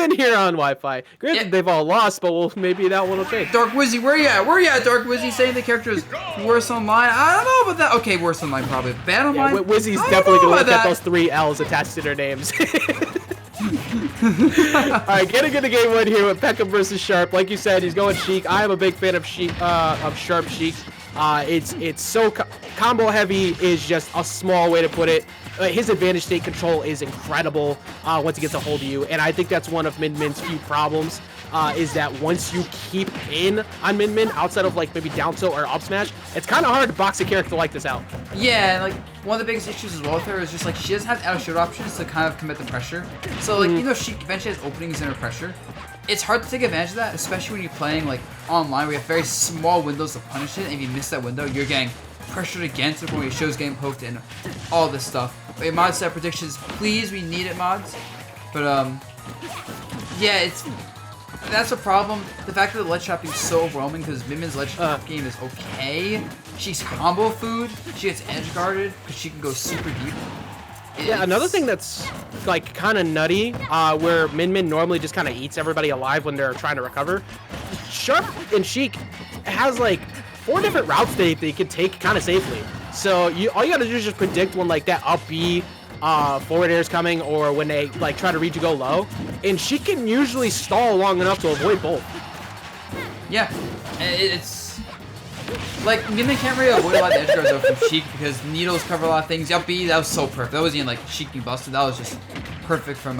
even here on Wi-Fi. Granted, they've all lost, but maybe that one will change. Dark Wizzy, where you at? Where you at, Dark Wizzy? Saying the character is worse online. I don't know about that. Okay, worse online probably. Bad online. Yeah, Wizzy's definitely gonna look at those 3 L's attached to their names. Alright, getting into game 1 here with Peckham versus Sharp. Like you said, he's going Sheik. I am a big fan of Sharp Sheik. It's so combo heavy is just a small way to put it. His advantage state control is incredible once he gets a hold of you, and I think that's one of Min Min's few problems. Is that once you keep in on Min Min outside of like maybe down tilt or up smash, it's kind of hard to box a character like this out. Yeah, and like one of the biggest issues as well with her is just like she doesn't have out of shield options to kind of commit the pressure. So like you know she eventually has openings in her pressure. It's hard to take advantage of that, especially when you're playing like online where you have very small windows to punish it, and if you miss that window, you're getting pressured against the point where your show's getting poked and all this stuff. Wait, mod set predictions, please, we need it, mods. But yeah, that's a problem. The fact that the ledge trapping is so overwhelming because Min Min's ledge trap game is okay. She's combo food. She gets edge guarded because she can go super deep. Yeah, another thing that's like kind of nutty, where Min Min normally just kind of eats everybody alive when they're trying to recover. Sharp and Sheik has like 4 different routes they can take kind of safely. So all you gotta do is just predict when like that up B forward air is coming, or when they like try to read you go low, and she can usually stall long enough to avoid both. Yeah, it's like Min Min can't really avoid a lot of edge guards though from Sheik because needles cover a lot of things. Up B, that was so perfect. That wasn't even like Sheik being busted. That was just perfect from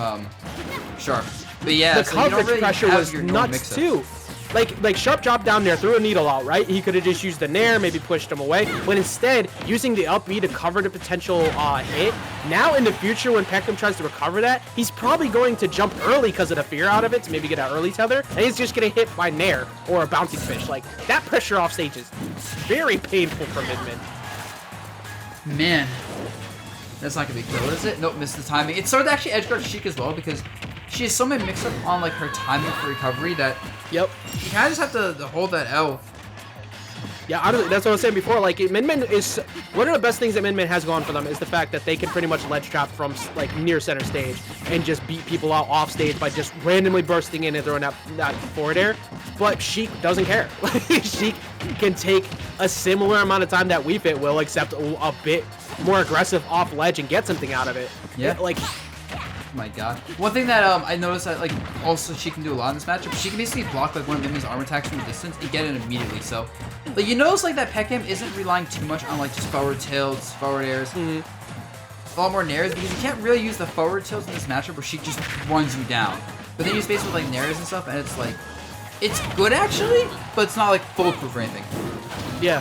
Sharp. But yeah, the so coverage really pressure was nuts too. Like Sharp dropped down there, threw a needle out, right? He could have just used the nair, maybe pushed him away. But instead, using the up B to cover the potential hit. Now in the future, when Peckham tries to recover that, he's probably going to jump early because of the fear out of it to maybe get an early tether. And he's just going to hit by nair or a bouncing fish. Like, that pressure off stage is very painful for Min Min. Man. That's not going to be killed, is it? Nope, missed the timing. It's sort of actually edge guard Sheik as well because she has so many mix-up on like her timing for recovery that you kind of just have to hold that L. Yeah, honestly, that's what I was saying before. Like, Min Min is one of the best things that Min Min has going for them is the fact that they can pretty much ledge trap from like near center stage and just beat people out off stage by just randomly bursting in and throwing that forward air. But Sheik doesn't care. Sheik can take a similar amount of time that Wii Fit will, except a bit more aggressive off ledge and get something out of it. Yeah, like. Oh my god. One thing that I noticed that like also she can do a lot in this matchup, she can basically block like one of Min Min's armor attacks from a distance and get it immediately. So like you notice like that Peckham isn't relying too much on like just forward tilts, forward airs. A lot more nairs because you can't really use the forward tilts in this matchup where she just runs you down. But then you space with like nairs and stuff and it's like it's good actually, but it's not like foolproof or anything. Yeah.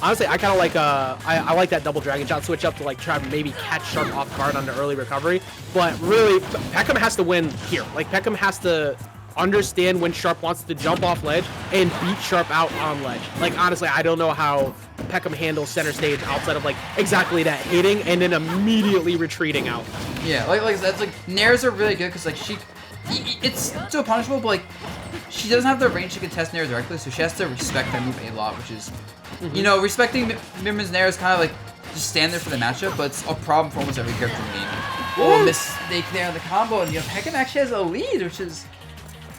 Honestly, I kind of like I like that double dragon shot switch up to like try to maybe catch Sharp off guard on the early recovery. But really, Peckham has to win here. Like Peckham has to understand when Sharp wants to jump off ledge and beat Sharp out on ledge. Like honestly, I don't know how Peckham handles center stage outside of like exactly that hitting and then immediately retreating out. Yeah, like that's like nairs are really good because like it's still punishable, but like she doesn't have the range to contest nair directly, so she has to respect that move a lot, which is. You know, respecting Min Min's nair is kind of like just stand there for the matchup, but it's a problem for almost every character in the game. Oh, mistake there on the combo, and you know, Peckham actually has a lead, which is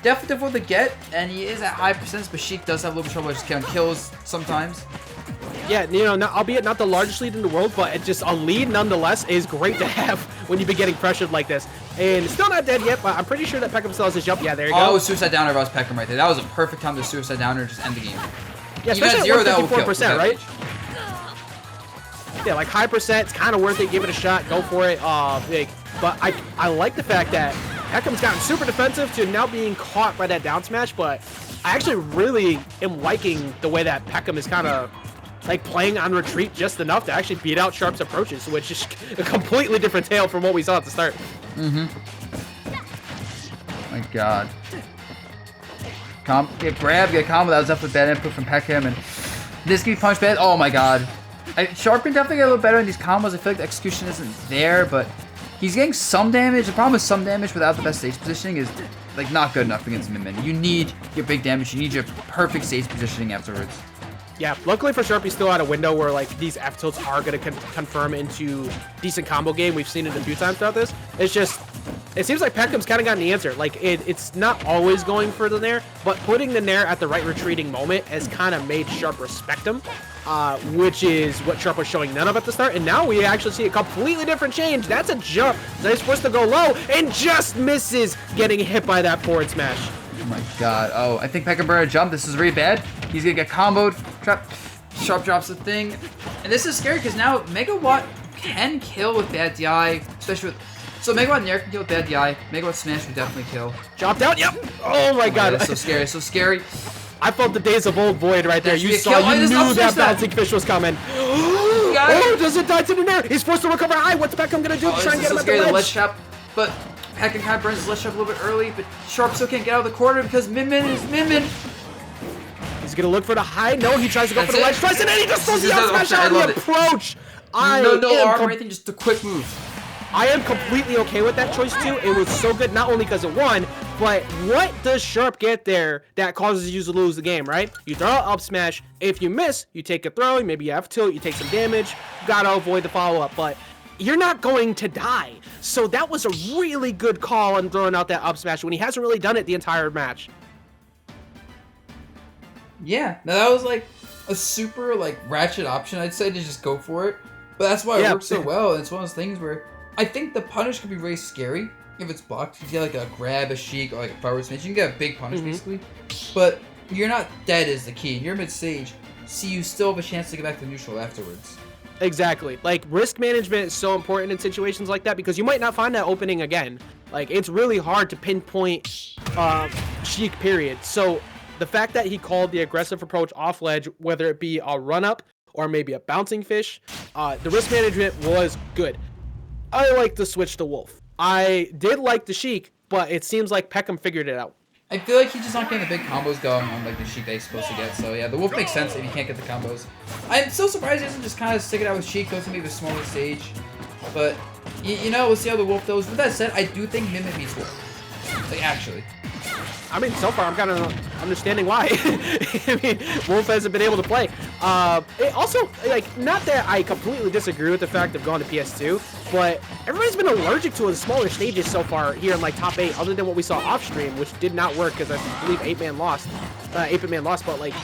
definitely difficult to get, and he is at high percents, but Sheik does have a little bit of trouble just getting kills sometimes. Yeah, you know, albeit not the largest lead in the world, but it's just a lead nonetheless is great to have when you've been getting pressured like this. And still not dead yet, but I'm pretty sure that Peckham still has his jump. Yeah, there you go. Oh, suicide downer if I was Peckham right there. That was a perfect time to suicide downer just end the game. Yeah, especially at 154%, right? Yeah, like high percent, it's kind of worth it. Give it a shot, go for it. But I like the fact that Peckham's gotten super defensive to now being caught by that down smash. But I actually really am liking the way that Peckham is kind of like playing on retreat just enough to actually beat out Sharp's approaches, which is a completely different tale from what we saw at the start. My God. Get grab, get combo. That was definitely bad input from Peckham, and this can be punished bad. Oh my God. Sharp can definitely get a little better in these combos. I feel like the execution isn't there, but he's getting some damage. The problem with some damage without the best stage positioning is like not good enough against Min Min. You need your big damage. You need your perfect stage positioning afterwards. Yeah, luckily for Sharp, he's still out a window where like these F tilts are going to confirm into decent combo game. We've seen it a few times throughout this. It's just It seems like Peckham's kind of gotten the answer. Like, it's not always going for the Nair, but putting the Nair at the right retreating moment has kind of made Sharp respect him, which is what Sharp was showing none of at the start. And now we actually see a completely different change. That's a jump. So he's forced to go low and just misses getting hit by that forward smash. Oh my god. Oh, I think Peckham burned a jump. This is really bad. He's going to get comboed. Sharp drops the thing. And this is scary because now Megawatt can kill with bad DI, especially with... So Megawatt Nair can kill with bad DI. Megawatt Smash would definitely kill. Dropped out. Yep. Oh my god. That's so scary. So scary. I felt the days of old Void right there. You saw, you knew that bouncing fish was coming. Oh, does it die to the Nair? He's forced to recover high. What's Peckham gonna do to try and get him at the ledge? The ledge trap, but Peckham kind of burns his ledge trap a little bit early, but Sharp still can't get out of the corner because Min Min is Min Min. He's gonna look for the high. No, he tries to go for the ledge twice, and then he just throws the out smash out of the approach. No arm or anything, just a quick move. I am completely okay with that choice too. It was so good, not only because it won, but what does Sharp get there that causes you to lose the game, right? You throw out up smash. If you miss, you take a throw. Maybe you have tilt. You take some damage. You gotta avoid the follow-up, but you're not going to die. So that was a really good call on throwing out that up smash when he hasn't really done it the entire match. Yeah, now that was like a super like ratchet option, I'd say, to just go for it. But that's why it works so well. It's one of those things where I think the punish could be really scary if it's blocked. You get like a grab, a Sheik, or like a forward smash. You can get a big punish basically. But you're not dead is the key. You're mid-stage, so you still have a chance to get back to neutral afterwards. Exactly. Like, risk management is so important in situations like that because you might not find that opening again. Like, it's really hard to pinpoint Sheik, period. So the fact that he called the aggressive approach off ledge, whether it be a run-up or maybe a bouncing fish, the risk management was good. I like the switch to Wolf. I did like the Sheik, but it seems like Peckham figured it out. I feel like he's just not getting the big combos going on like the Sheik that he's supposed to get. So yeah, the Wolf makes sense if you can't get the combos. I'm still surprised he doesn't just kind of stick it out with Sheik, goes to maybe a smaller stage. But you know, we'll see how the Wolf goes. With that said, I do think Min Min beats Wolf. Like actually. I mean, so far I'm kind of understanding why. I mean, Wolf hasn't been able to play. It also, like, not that I completely disagree with the fact of going to PS2, but everybody's been allergic to the smaller stages so far here in like top 8, other than what we saw off stream, which did not work because I believe 8-man lost. 8-man lost, but like,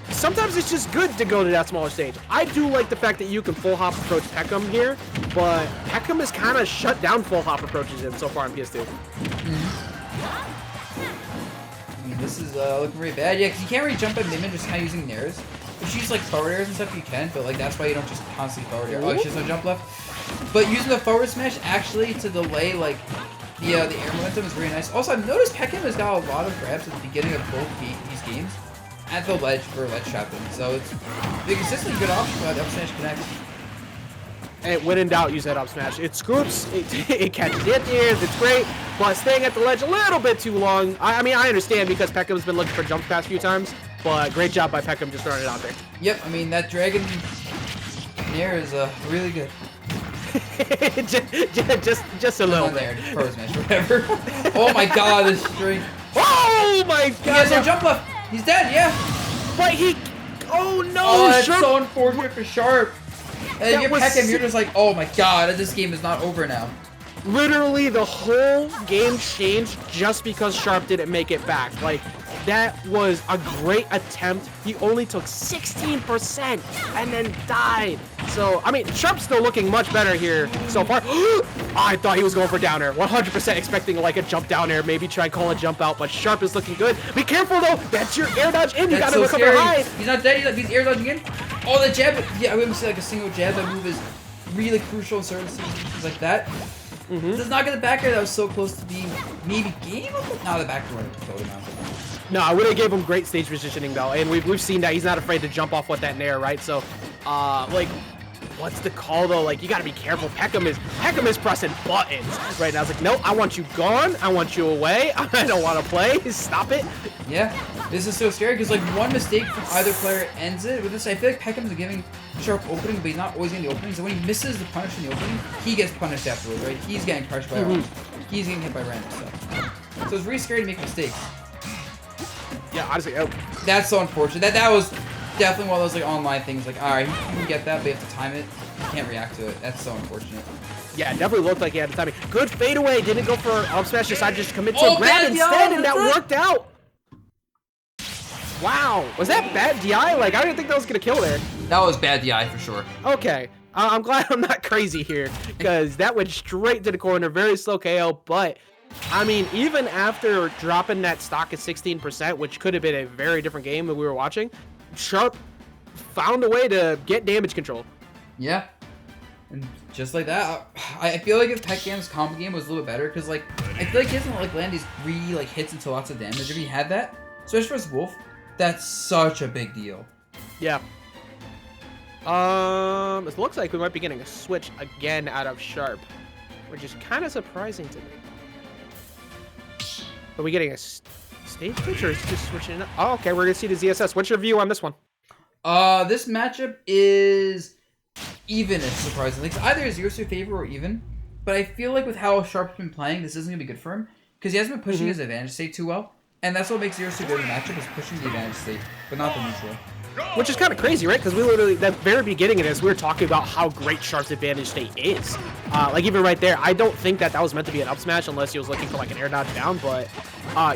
sometimes it's just good to go to that smaller stage. I do like the fact that you can full hop approach Peckham here, but Peckham has kind of shut down full hop approaches in so far on PS2. This is looking really bad. Yeah, because you can't really jump at Min Min just kind of using Nairs. If you use like forward airs and stuff, you can, but like that's why you don't just constantly forward air. Oh, she has no jump left. But using the forward smash actually to delay like the air momentum is really nice. Also, I've noticed Peckham has got a lot of grabs at the beginning of both these games at the ledge for ledge trapping. So it's a consistently good option for the up smash connect. And when in doubt, use that up smash. It scoops, it catches the ears, it's great, but staying at the ledge a little bit too long. I mean, I understand because Peckham's been looking for jump past a few times, but great job by Peckham just throwing it out there. Yep, I mean, that Dragon Nair is really good. just a little bit. Pro smash, whatever. Oh my god, this string. Oh my god. He has no jump left. He's dead, yeah. But he, oh no. Oh, that's so unfortunate for Sharp. And you're Peckham, you're just like, oh my god, this game is not over now. Literally, the whole game changed just because Sharp didn't make it back. Like, that was a great attempt. He only took 16% and then died. So, I mean, Sharp's still looking much better here so far. I thought he was going for down air. 100% expecting like a jump down air, maybe try call a jump out, but Sharp is looking good. Be careful though, that's your air dodge in. You gotta recover high. He's not dead, he's air dodging in. Oh, the jab, yeah, we haven't seen like a single jab. That move is really crucial in certain situations like that. Does not get the back air. That was so close to being maybe game. No, the back door killed him out. No, I would have gave him great stage positioning though, and we've seen that he's not afraid to jump off with that nair, right? So, like, what's the call though? Like, you gotta be careful. Peckham is pressing buttons right now. It's like, no, I want you gone. I want you away. I don't want to play. Stop it. Yeah, this is so scary because like one mistake from either player ends it. With this, I feel like Peckham's giving Sharp opening, but he's not always getting the openings. And when he misses the punish in the opening, he gets punished afterwards, right? He's getting crushed by he's getting hit by random stuff. So it's really scary to make mistakes. Yeah, honestly, oh. That's so unfortunate. That was definitely one of those like online things. Like, all right, you can get that, but you have to time it. You can't react to it. That's so unfortunate. Yeah, it definitely looked like he had the timing. Good fadeaway. Didn't go for up smash. Decided to just commit to Oh, a grab bad instead, DI, and that that's it. worked out. Wow. Was that bad DI? Like, I didn't think that was going to kill there. That was bad DI for sure. Okay. I'm glad I'm not crazy here, because that went straight to the corner. Very slow KO, but, I mean, even after dropping that stock at 16%, which could have been a very different game that we were watching, Sharp found a way to get damage control. Yeah. And just like that, I feel like if Peckham's combo game was a little bit better, because, like, I feel like he doesn't, like, land these really, like, hits into lots of damage. If he had that, especially versus Wolf, that's such a big deal. Yeah. It looks like we might be getting a switch again out of Sharp, which is kind of surprising to me. Are we getting a stage switch, or is it just switching up? Oh, okay, we're gonna see the ZSS. What's your view on this one? This matchup is even, is surprisingly. It's either a 0-2 favor or even, but I feel like with how Sharp's been playing, this isn't gonna be good for him, because he hasn't been pushing his advantage state too well, and that's what makes 0-2 good in the matchup, is pushing the advantage state, but not the neutral. Which is kind of crazy, right? Because we literally, at the very beginning of this, we were talking about how great Sharp's advantage state is. Like, even right there, I don't think that was meant to be an up smash unless he was looking for, like, an air dodge down, but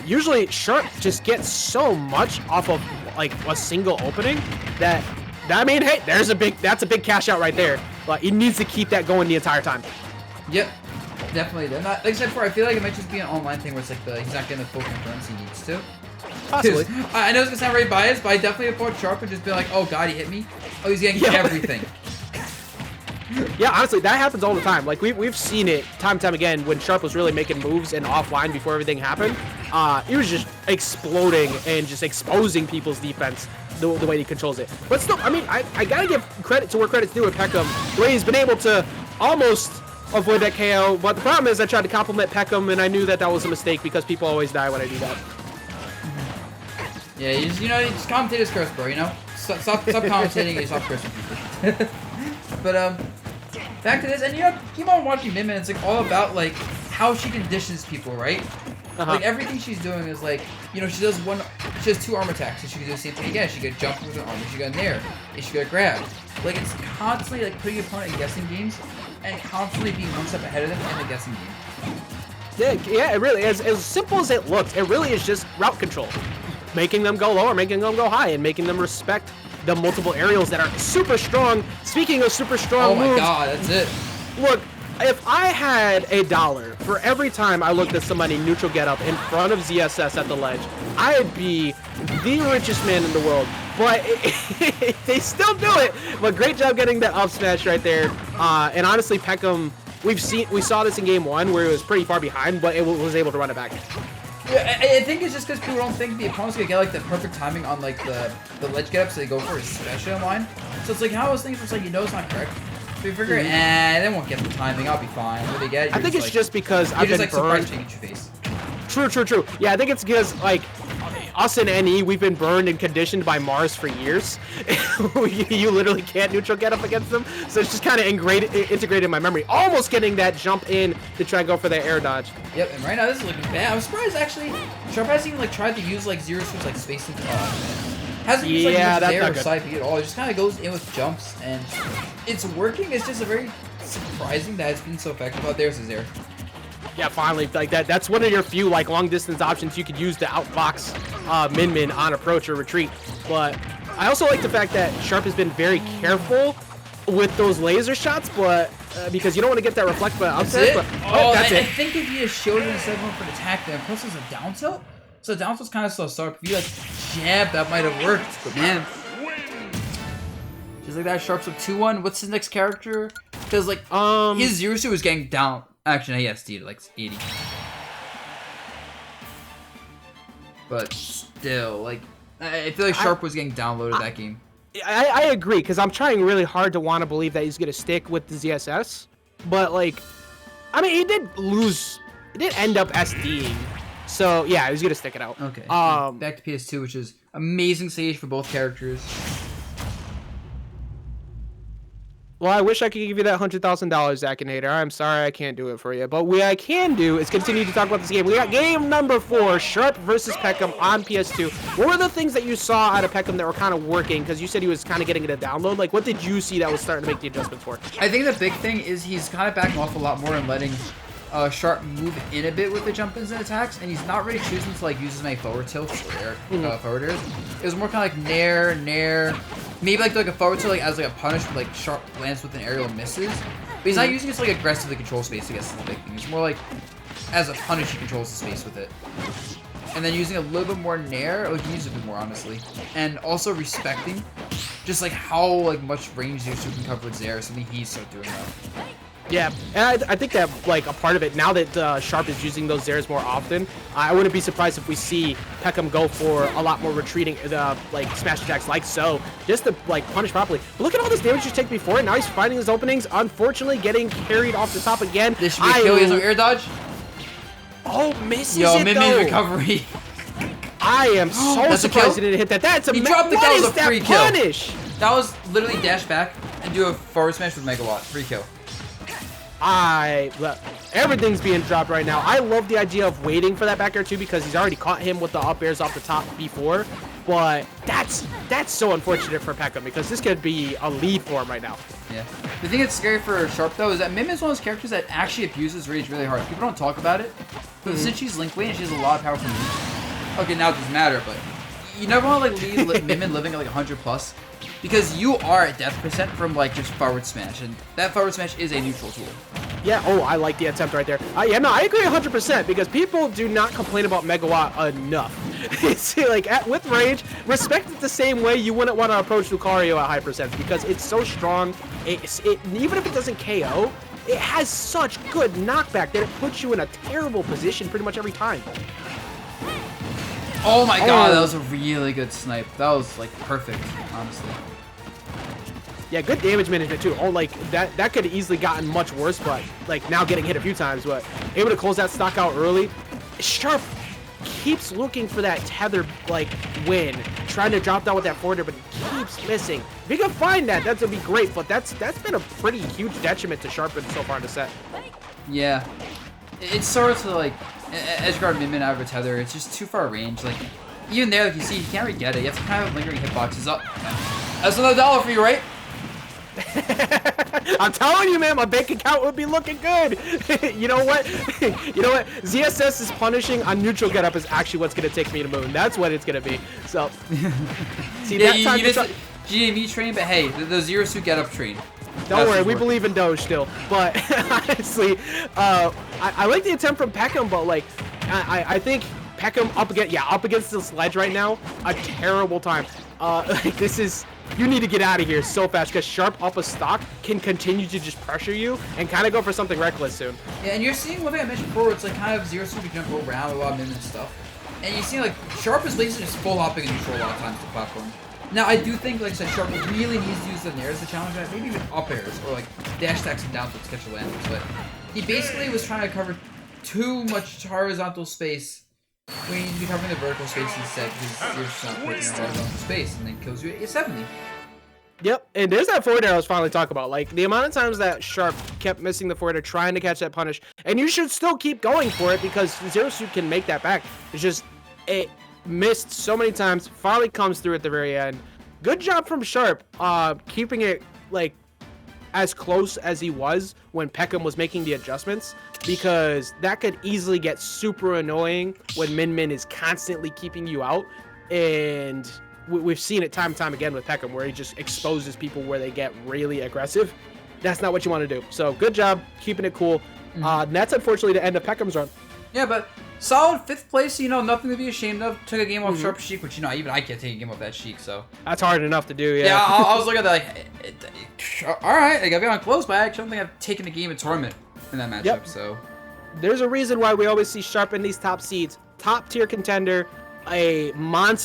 usually Sharp just gets so much off of, like, a single opening that, I mean, hey, that's a big cash out right there. But he needs to keep that going the entire time. Yep, definitely. They're not, like I said before, I feel like it might just be an online thing where it's like he's not getting the full concurrence he needs to. Possibly. I know it's gonna sound very biased, but I definitely would put Sharp and just be like, oh god, he hit me. Oh, he's getting everything. Yeah, honestly, that happens all the time. Like, we've seen it time and time again when Sharp was really making moves and offline before everything happened. He was just exploding and just exposing people's defense the way he controls it. But still, I mean, I gotta give credit to where credit's due with Peckham, the way he's been able to almost avoid that KO. But the problem is I tried to compliment Peckham, and I knew that was a mistake because people always die when I do that. Yeah, you just commentators curse, bro, you know? Stop commentating and stop cursing people. But, back to this, and you know, keep on watching Min Min, it's like all about, like, how she conditions people, right? Like, everything she's doing is like, you know, she has 2 arm attacks, so she can do the same thing again. She could jump with her arm, she got nair, and she got grab. Like, it's constantly, like, putting your opponent in guessing games, and constantly being one step ahead of them in the guessing game. Yeah, it really is. As simple as it looks, it really is just route control. Making them go low or making them go high, and making them respect the multiple aerials that are super strong. Speaking of super strong moves, oh my god, that's it. Look, if I had $1 for every time I looked at somebody neutral get up in front of ZSS at the ledge, I'd be the richest man in the world. But they still do it. But great job getting that up smash right there. And honestly, Peckham, we saw this in game 1 where it was pretty far behind, but it was able to run it back. Yeah, I think it's just because people don't think the opponent's gonna get like the perfect timing on like the ledge get up, so they go for a special in line. So it's like how those things, it's like, you know, it's not correct. So you figure, they won't get the timing. I'll be fine. When they get it, I think it's just because I've been burned. Your face. True. Yeah, I think it's because, like, us in NE, we've been burned and conditioned by Mars for years. You literally can't neutral get up against them, so it's just kind of integrated in my memory. Almost getting that jump in to try and go for that air dodge. Yep, and right now this is looking bad. I'm surprised actually Sharp hasn't even like tried to use like zero switch like space into hasn't used like air or side B at all. It just kind of goes in with jumps, and it's working. It's just a very surprising that it's been so effective. Oh, there's his air. Yeah, finally, like that's one of your few like long distance options you could use to outbox Min Min on approach or retreat. But I also like the fact that Sharp has been very careful with those laser shots, but because you don't want to get that reflect but upset. But, that's it. I think if he had shielded instead of going for an attack there, plus there's a down tilt. So down tilt's kind of slow start. If you like jab, that might have worked. But man, just like that, Sharp's up 2-1. What's his next character? Because like his 0 was getting down. Actually, he SD'd like 80. But still, like, I feel like Sharp was getting downloaded that game. I agree, because I'm trying really hard to want to believe that he's going to stick with the ZSS. But, like, I mean, he did end up SDing. So, yeah, he's going to stick it out. Okay. Back to PS2, which is amazing stage for both characters. Well, I wish I could give you that $100,000, Akinator. I'm sorry I can't do it for you. But what I can do is continue to talk about this game. We got game number 4, Sharp versus Peckham on PS2. What were the things that you saw out of Peckham that were kind of working? Because you said he was kind of getting it a download. Like, what did you see that was starting to make the adjustments for? I think the big thing is he's kind of backing off a lot more and letting Sharp move in a bit with the jump-ins and attacks, and he's not really choosing to like use as many forward tilts or forward airs. It was more kind of like nair, maybe like a forward tilt like as like a punish, but like Sharp lands with an aerial and misses. But he's not using it to like aggressively control space. I guess is the big thing. It's more like as a punish he controls the space with it, and then using a little bit more nair. Oh, he can use it a bit more honestly, and also respecting just like how like much range your super coverage there. Something he's so doing that. Yeah, and I think that, like, a part of it, now that Sharp is using those Zers more often, I wouldn't be surprised if we see Peckham go for a lot more retreating, like, smash attacks like so, just to, like, punish properly. But look at all this damage he's taken before, and now he's finding his openings, unfortunately getting carried off the top again. This should be a kill. He has no air dodge. Oh, misses Yo, it, Min-Min's though. recovery. I am so surprised he didn't hit that. That's a he dropped the what kill. is Was a that free kill. punish? That was literally dash back and do a forward smash with Megawatt. Free kill. Everything's being dropped right now. I love the idea of waiting for that back air too, because he's already caught him with the up airs off the top before. But that's so unfortunate for Peckham, because this could be a lead for him right now. Yeah. The thing that's scary for Sharp though is that Mim is one of those characters that actually abuses rage really hard. People don't talk about it, but since she's link weight and she has a lot of power from me. Okay, now it doesn't matter, but you never want to like leave Mim living at like 100 plus. Because you are at death percent from like just forward smash, and that forward smash is a neutral tool. Yeah, oh, I like the attempt right there. Yeah, no, I agree 100%, because people do not complain about Megawatt enough. It's like, with range, respect it the same way you wouldn't want to approach Lucario at high percent, because it's so strong. Even if it doesn't KO, it has such good knockback that it puts you in a terrible position pretty much every time. Oh my god, that was a really good snipe. That was like perfect, honestly. Yeah, good damage management too. Oh, like that could have easily gotten much worse, but like now getting hit a few times, but able to close that stock out early. Sharp keeps looking for that tether like win, trying to drop down with that forwarder, but he keeps missing. If he can find that, that'd be great. But that's been a pretty huge detriment to Sharp so far in the set. Yeah, it's sort of like edge guard Min-Min out of a tether. It's just too far range. Like even there, like you see, you can't really get it. You have to kind of lingering hitboxes up. That's another dollar for you, right? I'm telling you, man, my bank account would be looking good. You know what? You know what? ZSS is punishing on neutral getup is actually what's gonna take me to moon. That's what it's gonna be. So, see, yeah, that time you missed the GAV train, but hey, the Zero Suit getup train. Don't worry, we believe in Doge still. But honestly, I like the attempt from Peckham, but like, I think Peckham up against the sledge right now, a terrible time. Like this is. You need to get out of here so fast, because Sharp up a stock can continue to just pressure you and kind of go for something reckless soon. Yeah, and you're seeing one thing I mentioned before, it's like kind of Zero Suit to jump around a lot of and stuff. And you see like Sharp is basically just full hopping and neutral a lot of times to the platform. Now I do think, like I said, Sharp really needs to use the nair as the challenge, maybe even up airs or like dash attacks and down to catch the landings. But he basically was trying to cover too much horizontal space when you need to be covering the vertical space instead, because you're just not putting the horizontal space, and then kills you at 70. Yep, and there's that forward air I was finally talking about. Like, the amount of times that Sharp kept missing the forward air trying to catch that punish, and you should still keep going for it, because Zero Suit can make that back. It's just, it missed so many times, finally comes through at the very end. Good job from Sharp, keeping it, like, as close as he was when Peckham was making the adjustments, because that could easily get super annoying when Min-Min is constantly keeping you out, and we've seen it time and time again with Peckham, where he just exposes people where they get really aggressive. That's not what you want to do. So good job keeping it cool. And that's unfortunately the end of Peckham's run. Yeah, but solid 5th place, you know, nothing to be ashamed of. Took a game off Sharp Sheik, which, you know, even I can't take a game off that Sheik, so. That's hard enough to do, yeah. Yeah, I was looking at that like, alright, I got on close, but I actually don't think I've taken a game in tournament in that matchup, so. There's a reason why we always see Sharp in these top seeds. Top tier contender, a monster.